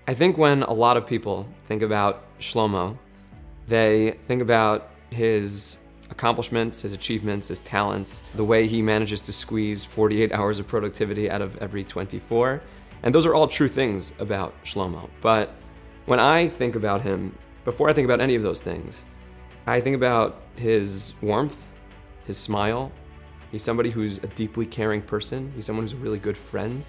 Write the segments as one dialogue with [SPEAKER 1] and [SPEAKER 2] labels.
[SPEAKER 1] I think when a lot of people think about Shlomo, they think about his accomplishments, his achievements, his talents, the way he manages to squeeze 48 hours of productivity out of every 24. And those are all true things about Shlomo. But when I think about him, before I think about any of those things, I think about his warmth, his smile. He's somebody who's a deeply caring person. He's someone who's a really good friend.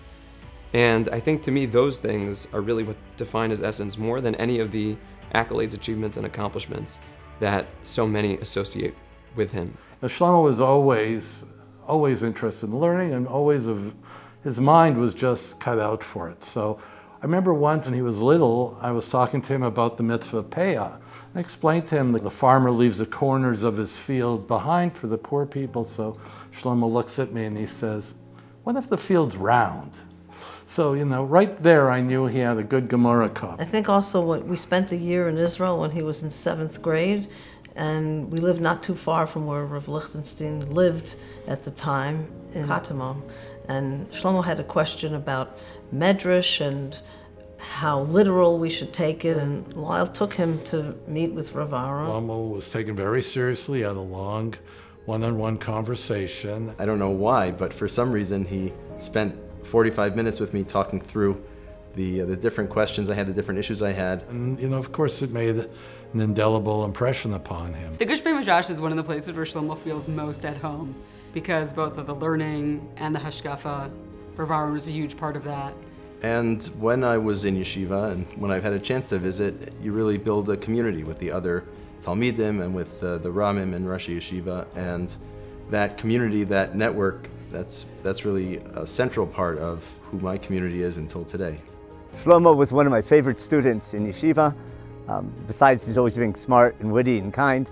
[SPEAKER 1] And I think to me, those things are really what define his essence more than any of the accolades, achievements, and accomplishments that so many associate with him.
[SPEAKER 2] Shlomo was always interested in learning, and his mind was just cut out for it. So I remember once when he was little, I was talking to him about the mitzvah payah. I explained to him that the farmer leaves the corners of his field behind for the poor people. So Shlomo looks at me and he says, "What if the field's round?" So, right there I knew he had a good Gemara cup.
[SPEAKER 3] I think also we spent a year in Israel when he was in 7th grade, and we lived not too far from where Rav Lichtenstein lived at the time in Katamon. And Shlomo had a question about Medrash and how literal we should take it, and Lyle took him to meet with Rav Aaron.
[SPEAKER 2] Shlomo was taken very seriously, had a long one-on-one conversation.
[SPEAKER 4] I don't know why, but for some reason he spent 45 minutes with me talking through the different questions I had, the different issues I had.
[SPEAKER 2] And, of course, it made an indelible impression upon him.
[SPEAKER 5] The Gush Midrash is one of the places where Shlomo feels most at home, because both of the learning and the hashkafa, Rav Aaron was a huge part of that.
[SPEAKER 4] And when I was in yeshiva, and when I've had a chance to visit, you really build a community with the other Talmidim and with the Ramim and Rosh Yeshiva, and that community, that network, that's really a central part of who my community is until today.
[SPEAKER 6] Shlomo was one of my favorite students in yeshiva. Besides he's always being smart and witty and kind,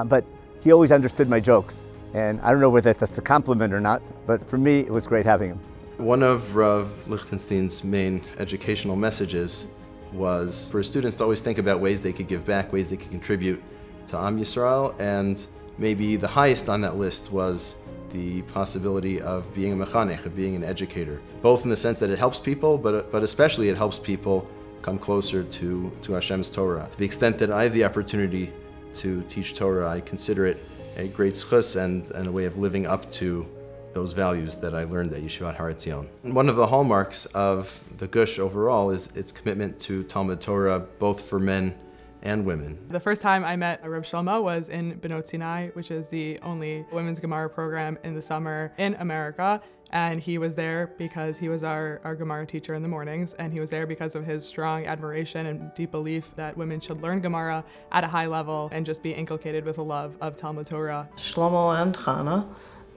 [SPEAKER 6] but he always understood my jokes. And I don't know whether that's a compliment or not, but for me it was great having him.
[SPEAKER 4] One of Rav Lichtenstein's main educational messages was for his students to always think about ways they could give back, ways they could contribute to Am Yisrael, and maybe the highest on that list was the possibility of being a mechanech, of being an educator, both in the sense that it helps people, but especially it helps people come closer to Hashem's Torah. To the extent that I have the opportunity to teach Torah, I consider it a great schus and a way of living up to those values that I learned at Yeshivat HaRetzion. One of the hallmarks of the Gush overall is its commitment to Talmud Torah, both for men and women.
[SPEAKER 7] The first time I met Reb Shlomo was in Bnosai, which is the only women's Gemara program in the summer in America. And he was there because he was our Gemara teacher in the mornings, and he was there because of his strong admiration and deep belief that women should learn Gemara at a high level and just be inculcated with a love of Talmud Torah.
[SPEAKER 3] Shlomo and Chana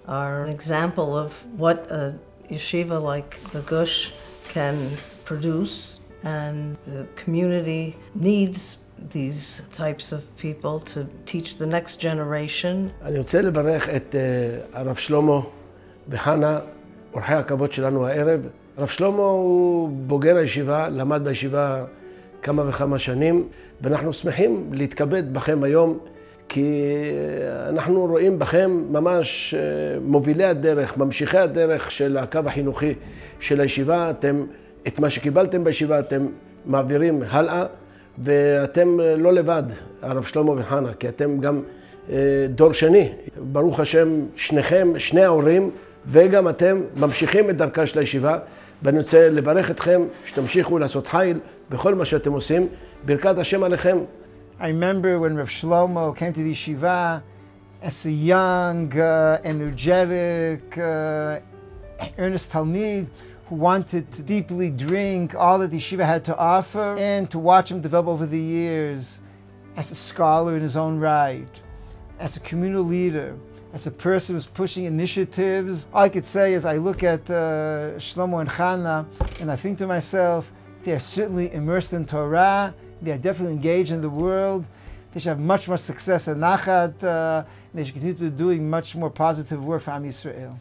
[SPEAKER 3] are an example of what a yeshiva like the Gush can produce, and the community needs these types of people to teach the next generation.
[SPEAKER 8] אני רוצה לברך את הרב שלמה וחנה, אורחי הכבוד שלנו הערב. הרב שלמה הוא בוגר הישיבה, למד בישיבה כמה וכמה שנים, ואנחנו שמחים להתכבד בכם היום, כי אנחנו רואים בכם ממש מובילי הדרך, ממשיכי הדרך של הקו החינוכי של הישיבה. את מה שקיבלתם בישיבה אתם מעבירים הלאה, ואתם לא לבד, הרב שלמה וחנה, כי אתם גם דור שני. ברוך השם, שניכם, שני ההורים, וגם אתם ממשיכים את דרכה של הישיבה, ואני רוצה לברך אתכם שתמשיכו לעשות חיל בכל מה שאתם עושים. ברכת השם עליכם.
[SPEAKER 9] I remember when Rav Shlomo came to the yeshiva as a young, energetic, earnest Talmid, who wanted to deeply drink all that the yeshiva had to offer, and to watch him develop over the years as a scholar in his own right, as a communal leader, as a person who's pushing initiatives. All I could say is I look at Shlomo and Chana and I think to myself, they are certainly immersed in Torah, they are definitely engaged in the world, they should have much more success in Nachat, they should continue to doing much more positive work for Am Yisrael.